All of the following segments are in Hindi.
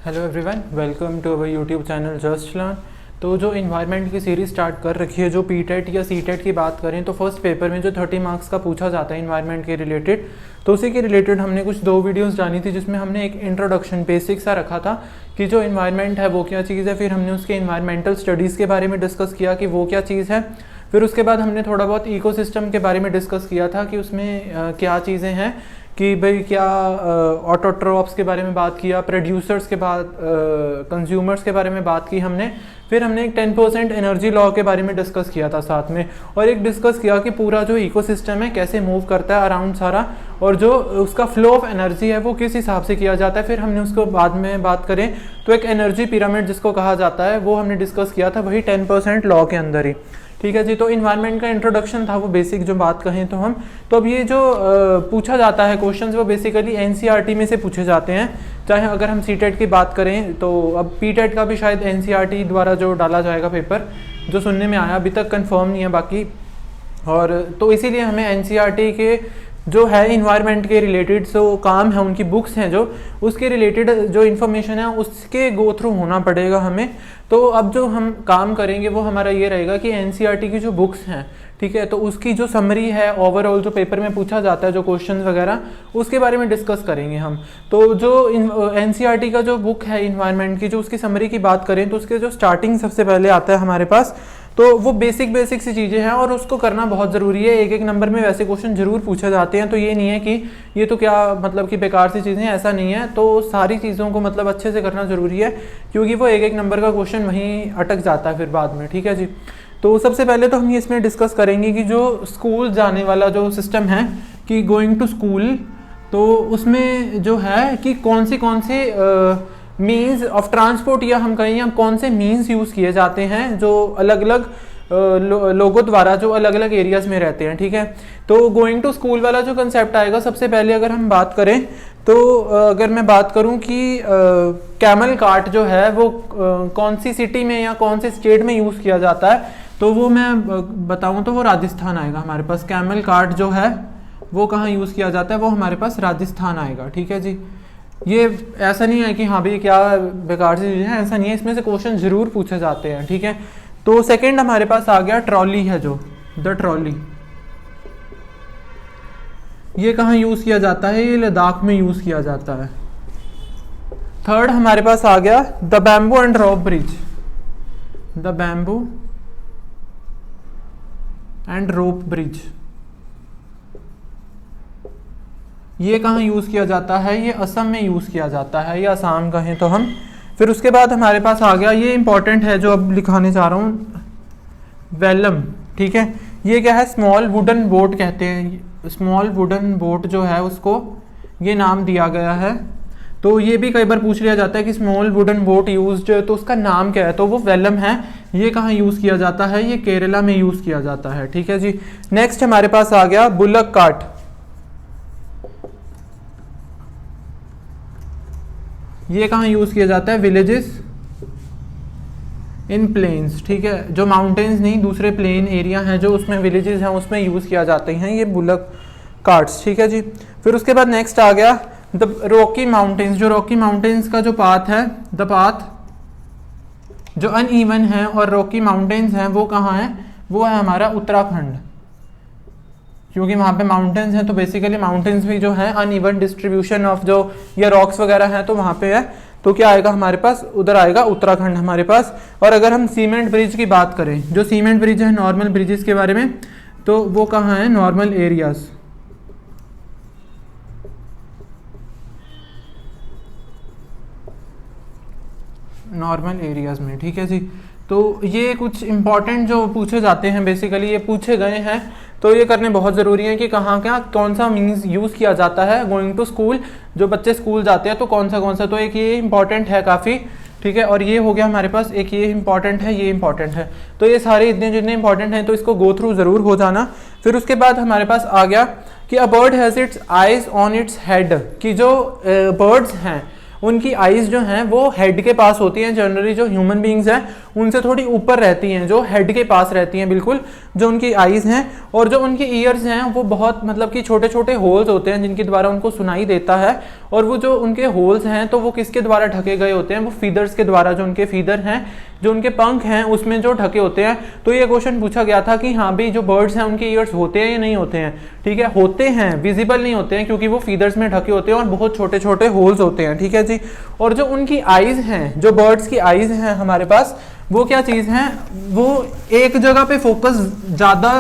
Hello everyone, welcome to our YouTube channel just learn. तो जो इन्वायरमेंट की सीरीज़ स्टार्ट कर रखी है, जो पीटेट या सीटेट की बात करें तो फर्स्ट पेपर में जो 30 मार्क्स का पूछा जाता है इन्वायरमेंट के रिलेटेड, तो उसी के रिलेटेड हमने कुछ 2 वीडियोस जानी थी जिसमें हमने एक इंट्रोडक्शन बेसिक सा रखा था कि जो इन्वायरमेंट है वो क्या चीज़ है। फिर हमने उसके इन्वायरमेंटल स्टडीज़ के बारे में डिस्कस किया कि वो क्या चीज़ है। फिर उसके बाद हमने थोड़ा बहुत इकोसिस्टम के बारे में डिस्कस किया था कि उसमें क्या चीज़ें हैं, कि भाई क्या ऑटोट्रॉप्स के बारे में बात किया, प्रोड्यूसर्स के बाद कंज्यूमर्स के बारे में बात की हमने। फिर हमने एक 10% एनर्जी लॉ के बारे में डिस्कस किया था साथ में, और एक डिस्कस किया कि पूरा जो इकोसिस्टम है कैसे मूव करता है अराउंड सारा, और जो उसका फ्लो ऑफ एनर्जी है वो किस हिसाब से किया जाता है। फिर हमने उसको बाद में बात करें तो एक एनर्जी पिरामिड जिसको कहा जाता है वो हमने डिस्कस किया था वही 10% लॉ के अंदर ही। ठीक है जी। तो इन्वायरमेंट का इंट्रोडक्शन था वो बेसिक जो बात कहें तो हम, तो अब ये जो पूछा जाता है क्वेश्चंस वो बेसिकली एनसीईआरटी में से पूछे जाते हैं। चाहे अगर हम सीटेट की बात करें तो अब पीटेट का भी शायद एनसीईआरटी द्वारा जो डाला जाएगा पेपर, जो सुनने में आया, अभी तक कंफर्म नहीं है बाकी। और तो इसीलिए हमें एनसीईआरटी के जो है इन्वायरमेंट के रिलेटेड जो काम है, उनकी बुक्स हैं जो उसके रिलेटेड जो इन्फॉर्मेशन है उसके गो थ्रू होना पड़ेगा हमें। तो अब जो हम काम करेंगे वो हमारा ये रहेगा कि एनसीईआरटी की जो बुक्स हैं, ठीक है, तो उसकी जो समरी है ओवरऑल जो पेपर में पूछा जाता है, जो क्वेश्चन वगैरह, उसके बारे में डिस्कस करेंगे हम। तो जो एनसीईआरटी का जो बुक है इन्वायरमेंट की, जो उसकी समरी की बात करें तो उसके जो स्टार्टिंग सबसे पहले आता है हमारे पास, तो वो बेसिक सी चीज़ें हैं और उसको करना बहुत ज़रूरी है। एक नंबर में वैसे क्वेश्चन जरूर पूछे जाते हैं, तो ये नहीं है कि ये तो क्या मतलब कि बेकार सी चीज़ें, ऐसा नहीं है। तो सारी चीज़ों को मतलब अच्छे से करना ज़रूरी है, क्योंकि वो एक नंबर का क्वेश्चन वहीं अटक जाता है फिर बाद में। ठीक है जी। तो सबसे पहले तो हम ये इसमें डिस्कस करेंगे कि जो स्कूल जाने वाला जो सिस्टम है कि गोइंग टू स्कूल, तो उसमें जो है कि कौन से मीन्स ऑफ ट्रांसपोर्ट, या हम कहें या कौन से मीन्स यूज़ किए जाते हैं जो अलग अलग लोगों द्वारा जो अलग अलग एरियाज में रहते हैं। ठीक है। तो गोइंग टू स्कूल वाला जो कंसेप्ट आएगा, सबसे पहले अगर हम बात करें तो अगर मैं बात करूं कि कैमल कार्ट जो है वो कौन सी सिटी में या कौन से स्टेट में यूज़ किया जाता है, तो वो मैं बताऊं तो वो राजस्थान आएगा हमारे पास। कैमल कार्ट जो है वो कहाँ यूज़ किया जाता है, वो हमारे पास राजस्थान आएगा। ठीक है जी। ये ऐसा नहीं है कि हाँ भाई क्या बेकार सी चीज़ें हैं, ऐसा नहीं है, इसमें से क्वेश्चन जरूर पूछे जाते हैं। ठीक है। तो सेकंड हमारे पास आ गया ट्रॉली है, जो द ट्रॉली, ये कहाँ यूज़ किया जाता है, ये लद्दाख में यूज़ किया जाता है। थर्ड हमारे पास आ गया the bamboo and rope bridge, the bamboo and rope bridge, ये कहाँ यूज़ किया जाता है, ये असम में यूज़ किया जाता है, या असम कहें तो हम। फिर उसके बाद हमारे पास आ गया, ये इंपॉर्टेंट है जो अब लिखाने जा रहा हूँ, वेलम। ठीक है। ये क्या है, स्मॉल वुडन बोट कहते हैं। स्मॉल वुडन बोट जो है उसको ये नाम दिया गया है। तो ये भी कई बार पूछ लिया जाता है कि स्मॉल वुडन बोट यूज्ड, तो उसका नाम क्या है, तो वो वेलम है। ये कहाँ यूज़ किया जाता है, ये केरला में यूज़ किया जाता है। ठीक है जी। नेक्स्ट हमारे पास आ गया बुलक कार्ट, ये कहाँ यूज़ किया जाता है, विलेजेस इन प्लेन्स। ठीक है। जो माउंटेन्स नहीं, दूसरे प्लेन एरिया हैं जो उसमें विलेजेस हैं उसमें यूज़ किया जाते हैं ये बुलक कार्ट्स। ठीक है जी। फिर उसके बाद नेक्स्ट आ गया द रॉकी माउंटेन्स, जो रॉकी माउंटेन्स का जो पाथ है, द पाथ जो अनइवन है और रॉकी माउंटेन्स हैं वो कहाँ है, वो है हमारा उत्तराखंड, क्योंकि वहाँ पे माउंटेन्स हैं। तो बेसिकली माउंटेन्स भी जो है अनइवन डिस्ट्रीब्यूशन ऑफ जो या रॉक्स वगैरह हैं तो वहाँ पे है, तो क्या आएगा हमारे पास, उधर आएगा उत्तराखंड हमारे पास। और अगर हम सीमेंट ब्रिज की बात करें, जो सीमेंट ब्रिज है नॉर्मल ब्रिजेस के बारे में, तो वो कहाँ है, नॉर्मल एरियाज, नॉर्मल एरियाज में। ठीक है जी। तो ये कुछ इंपॉर्टेंट जो पूछे जाते हैं, बेसिकली ये पूछे गए हैं, तो ये करने बहुत ज़रूरी है कि कहाँ क्या कौन सा मीन्स यूज़ किया जाता है गोइंग टू स्कूल, जो बच्चे स्कूल जाते हैं तो कौन सा, तो एक ये इंपॉर्टेंट है काफ़ी। ठीक है। और ये हो गया हमारे पास, एक ये इंपॉर्टेंट है, ये इंपॉर्टेंट है। तो ये सारे इतने जितने इंपॉर्टेंट हैं तो इसको गो थ्रू ज़रूर हो जाना। फिर उसके बाद हमारे पास आ गया कि a bird has its eyes on its head, कि जो बर्ड्स हैं उनकी आइज़ जो हैं वो हेड के पास होती हैं। जनरली जो ह्यूमन बींग्स हैं उनसे थोड़ी ऊपर रहती हैं, जो हेड के पास रहती हैं बिल्कुल, जो उनकी आईज़ हैं। और जो उनकी ईयर्स हैं वो बहुत मतलब कि छोटे छोटे होल्स होते हैं जिनके द्वारा उनको सुनाई देता है। और वो जो उनके होल्स हैं तो वो किसके द्वारा ढके गए होते हैं, वो फीदर्स के द्वारा, जो उनके फीदर हैं, जो उनके पंख हैं उसमें जो ढके होते हैं। तो ये क्वेश्चन पूछा गया था कि हाँ भाई जो बर्ड्स हैं उनके ईयर्स होते हैं या नहीं होते हैं। ठीक है, होते हैं, विजिबल नहीं होते हैं क्योंकि वो फीदर्स में ढके होते हैं और बहुत छोटे छोटे होल्स होते हैं। ठीक है जी। और जो उनकी आईज हैं, जो बर्ड्स की आईज हैं हमारे पास, वो क्या चीज़ हैं, वो एक जगह पे फोकस ज़्यादा,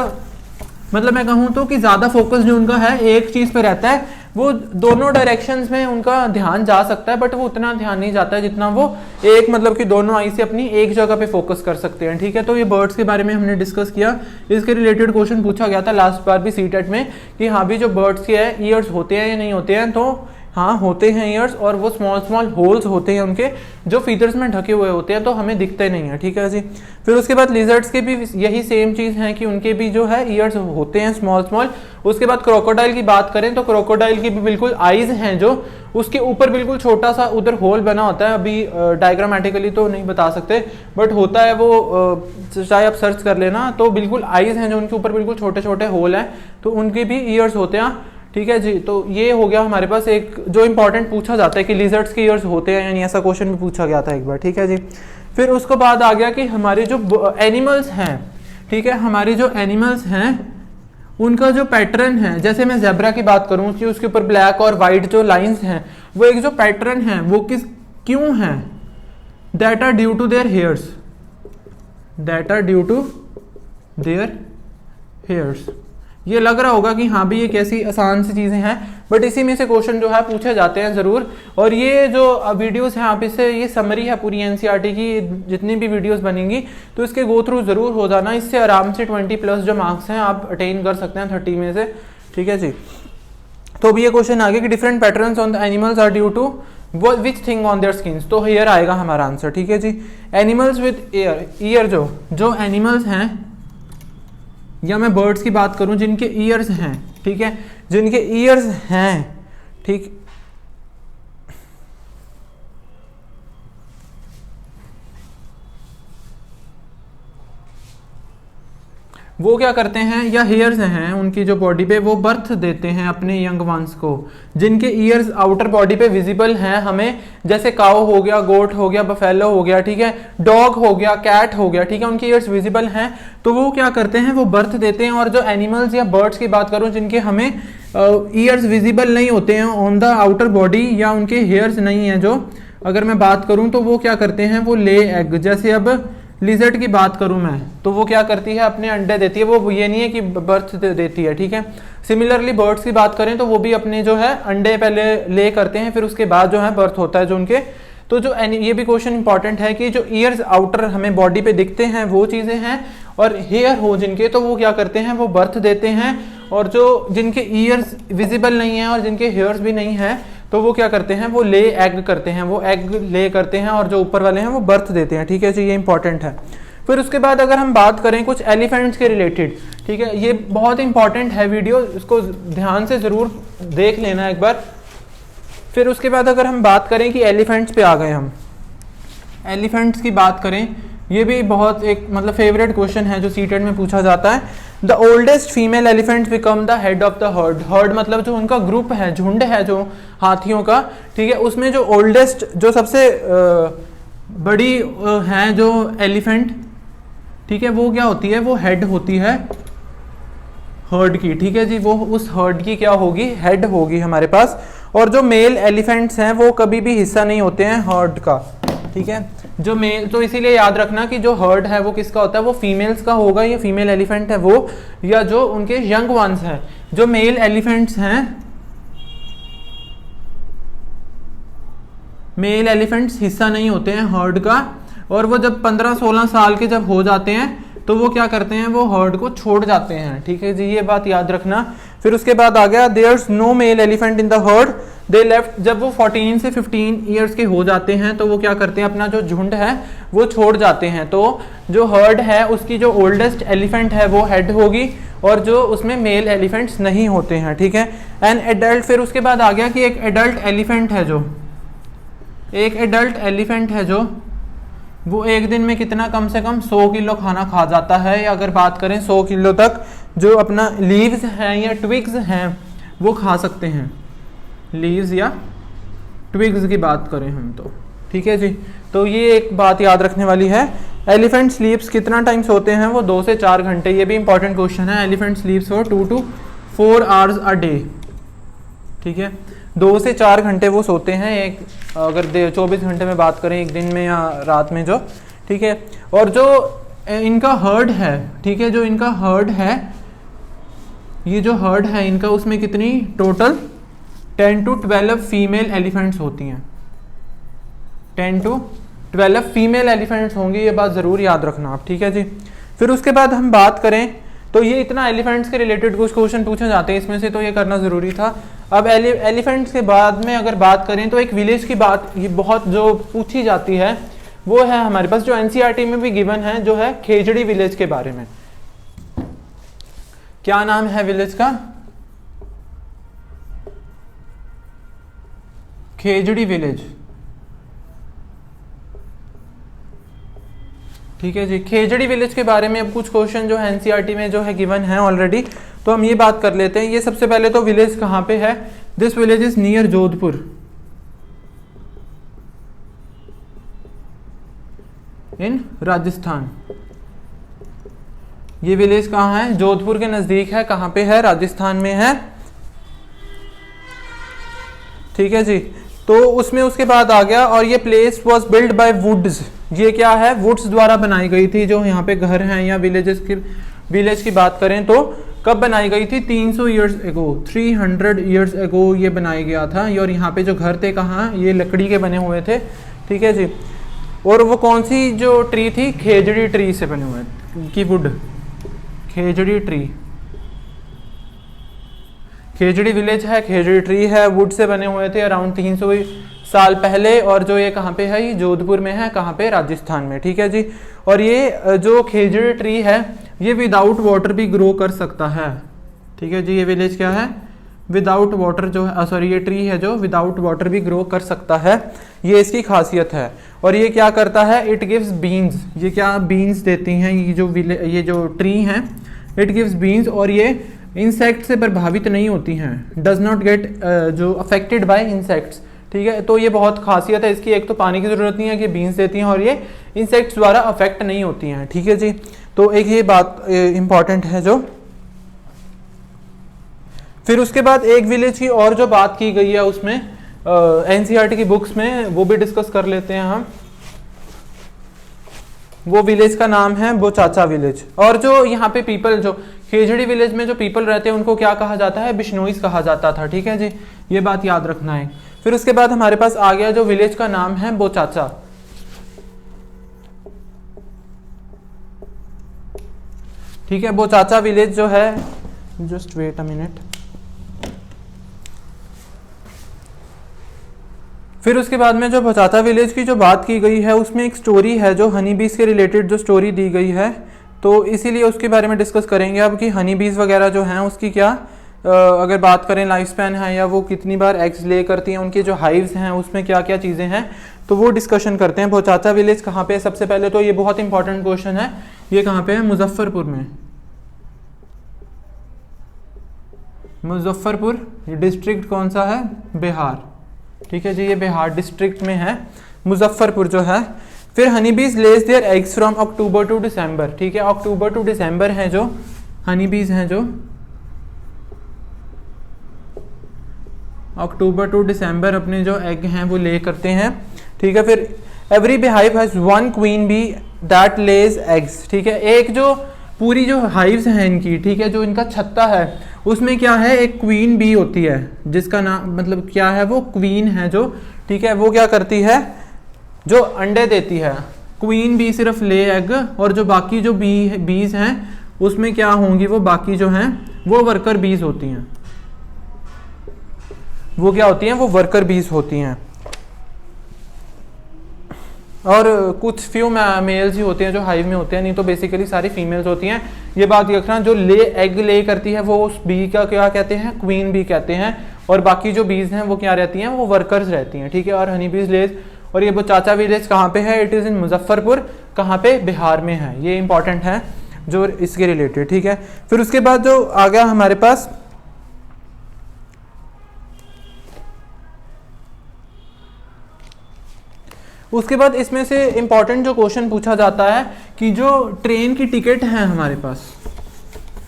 मतलब मैं कहूँ तो कि ज़्यादा फोकस जो उनका है एक चीज़ पे रहता है। वो दोनों डायरेक्शंस में उनका ध्यान जा सकता है बट वो उतना ध्यान नहीं जाता है जितना वो एक मतलब कि दोनों आई से अपनी एक जगह पे फोकस कर सकते हैं। ठीक है, तो ये बर्ड्स के बारे में हमने डिस्कस किया। इसके रिलेटेड क्वेश्चन पूछा गया था लास्ट बार भी सीटेट में कि हाँ भी जो बर्ड्स के है ईयर्स होते हैं या नहीं होते हैं। तो हाँ होते हैं ईयर्स, और वो स्मॉल स्मॉल होल्स होते हैं उनके, जो फीदर्स में ढके हुए होते हैं, तो हमें दिखते नहीं है। ठीक है जी। फिर उसके बाद लिजर्ड्स के भी यही सेम चीज़ है कि उनके भी जो है ईयर्स होते हैं स्मॉल स्मॉल। उसके बाद क्रोकोडाइल की बात करें तो क्रोकोडाइल की भी बिल्कुल आईज हैं, जो उसके ऊपर बिल्कुल छोटा सा उधर होल बना होता है। अभी डायग्रामेटिकली तो नहीं बता सकते बट होता है वो, चाहे आप सर्च कर लेना। तो बिल्कुल आईज हैं जो उनके ऊपर बिल्कुल छोटे छोटे होल हैं, तो उनके भी ईयर्स होते हैं। ठीक है जी। तो ये हो गया हमारे पास एक जो इंपॉर्टेंट पूछा जाता है कि लिजर्ड्स के ईयर्स होते हैं यानी, ऐसा क्वेश्चन भी पूछा गया था एक बार। ठीक है जी। फिर उसके बाद आ गया कि हमारे जो एनिमल्स हैं, ठीक है, हमारे जो एनिमल्स हैं उनका जो पैटर्न है, जैसे मैं ज़ेब्रा की बात करूं कि उसके ऊपर ब्लैक और वाइट जो लाइंस हैं, वो एक जो पैटर्न है वो क्यों है, that are due to their hairs, that are due to their hairs. ये लग रहा होगा कि हाँ भी ये कैसी आसान सी चीज़ें हैं, बट इसी में से क्वेश्चन जो है पूछे जाते हैं ज़रूर। और ये जो वीडियोस हैं आप इससे, ये समरी है पूरी एनसीईआरटी की, जितनी भी वीडियोस बनेंगी तो इसके गो थ्रू ज़रूर हो जाना। इससे आराम से 20+ जो मार्क्स हैं आप अटेन कर सकते हैं 30 में से। ठीक है जी। तो अभी ये क्वेश्चन आ गया कि different patterns on the animals are due to which thing on their skins. तो हेयर आएगा हमारा आंसर। ठीक है जी। एनिमल्स विद ईयर, ईयर जो एनिमल्स हैं, या मैं बर्ड्स की बात करूं जिनके ईयर्स हैं, ठीक है, जिनके ईयर्स हैं, ठीक, वो क्या करते हैं, या हेयर्स हैं उनकी जो बॉडी पे, वो बर्थ देते हैं अपने यंग वंस को, जिनके ईयर्स आउटर बॉडी पे विजिबल हैं हमें, जैसे काऊ हो गया, गोट हो गया, बफेलो हो गया, ठीक है, डॉग हो गया, कैट हो गया, ठीक है, उनके ईयर्स विजिबल हैं, तो वो क्या करते हैं, वो बर्थ देते हैं। और जो एनिमल्स या बर्ड्स की बात करूं जिनके हमें ईयर्स विजिबल नहीं होते हैं ऑन द आउटर बॉडी, या उनके हेयर्स नहीं है जो, अगर मैं बात करूं तो वो क्या करते हैं, वो ले एग। जैसे अब लिजर्ड की बात करूं मैं तो वो क्या करती है, अपने अंडे देती है, वो ये नहीं है कि बर्थ देती है। ठीक है। सिमिलरली बर्ड्स की बात करें तो वो भी अपने जो है अंडे पहले ले करते हैं, फिर उसके बाद जो है बर्थ होता है जो उनके। तो जो ये भी क्वेश्चन इंपॉर्टेंट है कि जो ईयर्स आउटर हमें बॉडी पे दिखते हैं वो चीज़ें हैं, और हेयर हो जिनके तो वो क्या करते हैं, वो बर्थ देते हैं। और जो जिनके ईयर्स विजिबल नहीं है और जिनके हेयर्स भी नहीं है तो वो क्या करते हैं, वो ले एग करते हैं, वो एग ले करते हैं, और जो ऊपर वाले हैं वो बर्थ देते हैं। ठीक है जी, ये इंपॉर्टेंट है। फिर उसके बाद अगर हम बात करें कुछ एलिफेंट्स के रिलेटेड, ठीक है, ये बहुत इंपॉर्टेंट है वीडियो, इसको ध्यान से ज़रूर देख लेना एक बार। फिर उसके बाद अगर हम बात करें कि एलिफेंट्स पे आ गए हम, एलिफेंट्स की बात करें, ये भी बहुत एक मतलब फेवरेट क्वेश्चन है जो सीटेट में पूछा जाता है। The oldest female elephants become the head of the heard. Heard मतलब जो उनका ग्रुप है, झुंड है जो हाथियों का, ठीक है, उसमें जो ओल्डेस्ट, जो सबसे बड़ी है जो एलिफेंट, ठीक है, वो क्या होती है, वो हेड होती है हर्ड की। ठीक है जी, वो उस हर्ड की क्या होगी, हेड होगी हमारे पास। और जो मेल एलिफेंट्स हैं वो कभी भी हिस्सा नहीं होते हैं हर्ड का। ठीक है, जो मेल, तो इसीलिए याद रखना कि जो हर्ड है वो किसका होता है, वो फीमेल्स का होगा, ये फीमेल एलिफेंट है वो, या जो उनके यंग वंस हैं। जो मेल एलिफेंट्स हैं, मेल एलिफेंट्स हिस्सा नहीं होते हैं हर्ड का, और वो जब 15-16 साल के जब हो जाते हैं तो वो क्या करते हैं, वो हर्ड को छोड़ जाते हैं। ठीक है जी, ये बात याद रखना। फिर उसके बाद आ गया there's no male elephant in the herd, they left. जब वो 14 से 15 ईयर्स के हो जाते हैं तो वो क्या करते हैं, अपना जो झुंड है वो छोड़ जाते हैं। तो जो हर्ड है उसकी जो ओल्डेस्ट एलिफेंट है वो हेड होगी, और जो उसमें मेल एलिफेंट्स नहीं होते हैं। ठीक है, एन एडल्ट। फिर उसके बाद आ गया कि एक एडल्ट एलिफेंट है जो, एक एडल्ट एलिफेंट है जो वो एक दिन में कितना कम से कम 100 किलो खाना खा जाता है, या अगर बात करें 100 किलो तक जो अपना लीव्स हैं या ट्विग्स हैं वो खा सकते हैं, लीव्स या ट्विग्स की बात करें हम तो, ठीक है जी। तो ये एक बात याद रखने वाली है। एलिफेंट स्लीप्स कितना टाइम सोते हैं, वो 2 से 4 घंटे, ये भी इंपॉर्टेंट क्वेश्चन है। Elephant स्लीप्स for 2 to 4 hours a day, ठीक है, 2 से 4 घंटे वो सोते हैं, एक अगर 24 घंटे में बात करें एक दिन में या रात में जो, ठीक है। और जो इनका हर्ड है, ठीक है, जो इनका हर्ड है, ये जो हर्ड है इनका, उसमें कितनी टोटल 10 to 12 फीमेल एलिफेंट्स होती हैं, 10 to 12 फीमेल एलिफेंट्स होंगी, ये बात ज़रूर याद रखना आप, ठीक है जी। फिर उसके बाद हम बात करें तो ये इतना एलिफेंट्स के रिलेटेड कुछ क्वेश्चन पूछे जाते हैं इसमें से, तो ये करना ज़रूरी था। अब एलिफेंट्स के बाद में अगर बात करें तो एक विलेज की बात ये बहुत जो पूछी जाती है वो है हमारे पास, जो एनसीईआरटी में भी गिवन है, जो है खेजड़ी विलेज के बारे में। क्या नाम है विलेज का? खेजड़ी विलेज, ठीक है जी। खेजड़ी विलेज के बारे में अब कुछ क्वेश्चन जो है एनसीईआरटी में जो है गिवन है ऑलरेडी, तो हम ये बात कर लेते हैं। ये सबसे पहले तो विलेज कहाँ पे है? This village is near Jodhpur, in Rajasthan. ये विलेज कहाँ है? जोधपुर के नजदीक है। कहाँ पे है? राजस्थान में है, ठीक है जी। तो उसमें उसके बाद आ गया, और ये place was build by woods. ये क्या है? वुड्स द्वारा बनाई गई थी। जो यहाँ पे घर हैं या विलेज की बात करें तो कब बनाई गई थी? 300 ईयर्स एगो, 300 ईयर्स एगो ये बनाया गया था। और यहाँ पे जो घर थे कहाँ? ये लकड़ी के बने हुए थे, ठीक है जी। और वो कौन सी जो ट्री थी? खेजड़ी ट्री से बने हुए की would, Khejri tree. Khejri village है, खेजड़ी ट्री है, वुड से बने हुए थे अराउंड 300 साल पहले। और जो ये कहाँ पे है? ये जोधपुर में है। कहाँ पे? राजस्थान में, ठीक है जी। और ये जो खेजड़ी ट्री है ये विदाउट वाटर भी ग्रो कर सकता है, ठीक है जी। ये विलेज क्या है? विदाउट वाटर जो है, सॉरी ये ट्री है जो विदाउट वाटर भी ग्रो कर सकता है, ये इसकी खासियत है। और ये क्या करता है? It gives beans. ये क्या? बीन्स देती हैं ये जो ट्री हैं, इट गिव्स बीन्स। और ये इंसेक्ट से प्रभावित नहीं होती हैं, डज नॉट गेट जो अफेक्टेड बाय इंसेक्ट्स, ठीक है। तो ये बहुत खासियत है इसकी। एक तो पानी की ज़रूरत नहीं है कि बीन्स देती हैं, और ये इंसेक्ट्स द्वारा अफेक्ट नहीं होती हैं, ठीक है जी। तो एक ये बात इम्पॉर्टेंट है जो। फिर उसके बाद एक विलेज की और जो बात की गई है उसमें एनसीईआरटी की बुक्स में, वो भी डिस्कस कर लेते हैं हम। वो विलेज का नाम है बोचाचा विलेज। और जो यहाँ पे पीपल, जो खेजड़ी विलेज में जो पीपल रहते हैं उनको क्या कहा जाता है? बिश्नोईज कहा जाता था, ठीक है जी। ये बात याद रखना है। फिर उसके बाद हमारे पास आ गया जो विलेज का नाम है बोचाचा, ठीक है। बोचाचा विलेज जो है, जस्ट वेट अ मिनट। फिर उसके बाद में जो बोचाचा विलेज की जो बात की गई है उसमें एक स्टोरी है जो हनी बीज के रिलेटेड जो स्टोरी दी गई है, तो इसीलिए उसके बारे में डिस्कस करेंगे अब कि हनी बीज वगैरह जो हैं उसकी क्या अगर बात करें लाइफ स्पैन है, या वो कितनी बार एग्स ले करती हैं, उनके जो हाइव्स हैं उसमें क्या क्या चीज़ें हैं, तो वो डिस्कशन करते हैं। बोचाचा विलेज कहाँ पे है? सबसे पहले तो ये बहुत इंपॉर्टेंट क्वेश्चन है, ये कहाँ पे है? मुजफ्फरपुर में। मुजफ्फरपुर डिस्ट्रिक्ट कौन सा है? बिहार, ठीक है जी। ये बिहार डिस्ट्रिक्ट में है मुजफ्फरपुर जो है। फिर honey bees lays their eggs from October to December, ठीक है। अक्टूबर टू दिसंबर हैं जो हनी बीज हैं, जो अक्टूबर टू दिसंबर अपने जो एग हैं वो ले करते हैं, ठीक है। फिर every beehive has one queen bee that lays eggs, ठीक है। एक जो पूरी जो हाइव्स हैं इनकी, ठीक है, जो इनका छत्ता है उसमें क्या है? एक क्वीन बी होती है जिसका नाम मतलब क्या है? वो क्वीन है जो, ठीक है, वो क्या करती है? जो अंडे देती है। क्वीन बी सिर्फ ले एग, और जो बाकी जो बीज हैं उसमें क्या होंगी? वो बाकी जो हैं वो वर्कर बीज होती हैं। वो क्या होती हैं? वो वर्कर बीज होती हैं। और कुछ फ्यू मेल्स ही होते हैं जो हाइव में होते हैं, नहीं तो बेसिकली सारी फीमेल्स होती हैं। ये बात रखना, जो एग ले करती है वो उस बी का क्या कहते हैं? क्वीन बी कहते हैं। और बाकी जो बीज हैं वो क्या रहती हैं? वो वर्कर्स रहती हैं, ठीक है। और हनी बीज लेज और ये वो चाचा विलेज कहाँ पे है, इट इज़ इन मुजफ्फरपुर, कहाँ पे, बिहार में है। ये इंपॉर्टेंट है जो इसके रिलेटेड, ठीक है। फिर उसके बाद जो आ गया हमारे पास, उसके बाद इसमें से इंपॉर्टेंट जो क्वेश्चन पूछा जाता है कि जो ट्रेन की टिकट है हमारे पास,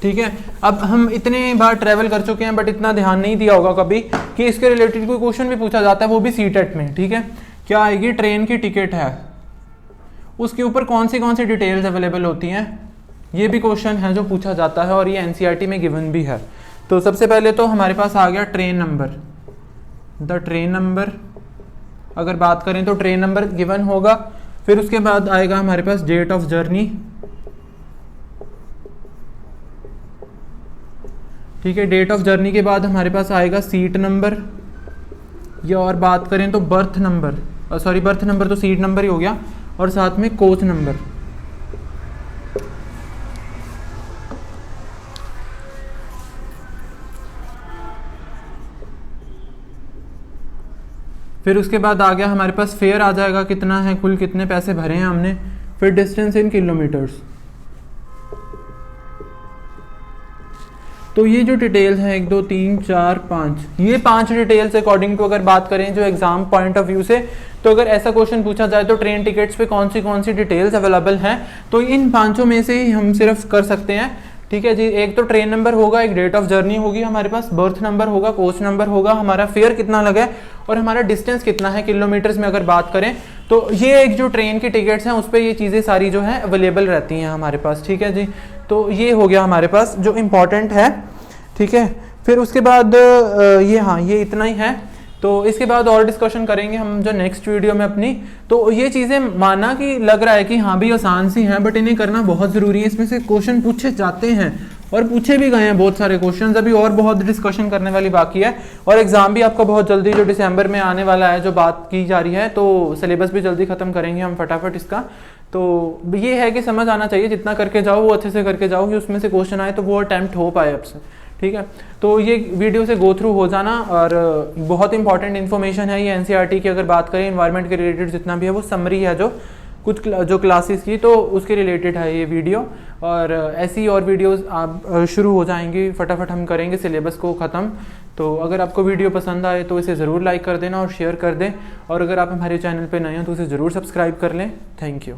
ठीक है। अब हम इतने बार ट्रैवल कर चुके हैं बट इतना ध्यान नहीं दिया होगा कभी कि इसके रिलेटेड कोई क्वेश्चन भी पूछा जाता है, वो भी सीटेट में, ठीक है। क्या आएगी, ट्रेन की टिकट है, उसके ऊपर कौन सी डिटेल्स अवेलेबल होती हैं, ये भी क्वेश्चन है जो पूछा जाता है और ये एनसीईआरटी में गिवन भी है। तो सबसे पहले तो हमारे पास आ गया train number, the train number, अगर बात करें तो ट्रेन नंबर गिवन होगा। फिर उसके बाद आएगा हमारे पास डेट ऑफ जर्नी, ठीक है। डेट ऑफ जर्नी के बाद हमारे पास आएगा सीट नंबर, या और बात करें तो birth number, sorry birth number तो सीट नंबर ही हो गया, और साथ में कोच नंबर। फिर उसके बाद आ गया हमारे पास फेयर आ जाएगा, कितना है, कुल कितने पैसे भरे हैं हमने। फिर डिस्टेंस इन किलोमीटर्स। तो ये जो डिटेल्स हैं 1 2 3 4 5, ये 5 डिटेल्स अकॉर्डिंग टू अगर बात करें जो एग्जाम पॉइंट ऑफ व्यू से, तो अगर ऐसा क्वेश्चन पूछा जाए तो ट्रेन टिकट्स पे कौन सी डिटेल्स अवेलेबल हैं, तो इन 5 में से ही हम सिर्फ कर सकते हैं, ठीक है जी। एक तो ट्रेन नंबर होगा, एक डेट ऑफ जर्नी होगी हमारे पास, बर्थ नंबर होगा, कोच नंबर होगा, हमारा फेयर कितना लगा है और हमारा डिस्टेंस कितना है किलोमीटर्स में अगर बात करें। तो ये एक जो ट्रेन की टिकट्स हैं उस पर ये चीज़ें सारी जो हैं अवेलेबल रहती हैं हमारे पास, ठीक है जी। तो ये हो गया हमारे पास जो इम्पॉर्टेंट है, ठीक है। फिर उसके बाद ये, हाँ ये इतना ही है। तो इसके बाद और डिस्कशन करेंगे हम जो नेक्स्ट वीडियो में अपनी। तो ये चीज़ें माना कि लग रहा है कि हाँ भी आसान सी हैं, बट इन्हें करना बहुत ज़रूरी है। इसमें से क्वेश्चन पूछे जाते हैं और पूछे भी गए हैं बहुत सारे क्वेश्चंस, अभी और बहुत डिस्कशन करने वाली बाकी है। और एग्जाम भी आपका बहुत जल्दी जो दिसंबर में आने वाला है, जो बात की जा रही है, तो सिलेबस भी जल्दी ख़त्म करेंगे हम फटाफट इसका। तो ये है कि समझ आना चाहिए, जितना करके जाओ वो अच्छे से करके जाओ कि उसमें से क्वेश्चन आए तो वो अटैम्प्ट हो पाए आपसे, ठीक है। तो ये वीडियो से गो थ्रू हो जाना, और बहुत इंपॉर्टेंट इन्फॉर्मेशन है ये एनसीईआरटी की। अगर बात करें एनवायरनमेंट के रिलेटेड जितना भी है, वो समरी है जो कुछ जो क्लासेस की, तो उसके रिलेटेड है ये वीडियो। और ऐसी और वीडियोस आप शुरू हो जाएंगी, फटाफट हम करेंगे सिलेबस को ख़त्म। तो अगर आपको वीडियो पसंद आए तो इसे ज़रूर लाइक कर देना और शेयर कर दें, और अगर आप हमारे चैनल पर नए हैं तो उसे ज़रूर सब्सक्राइब कर लें। Thank you.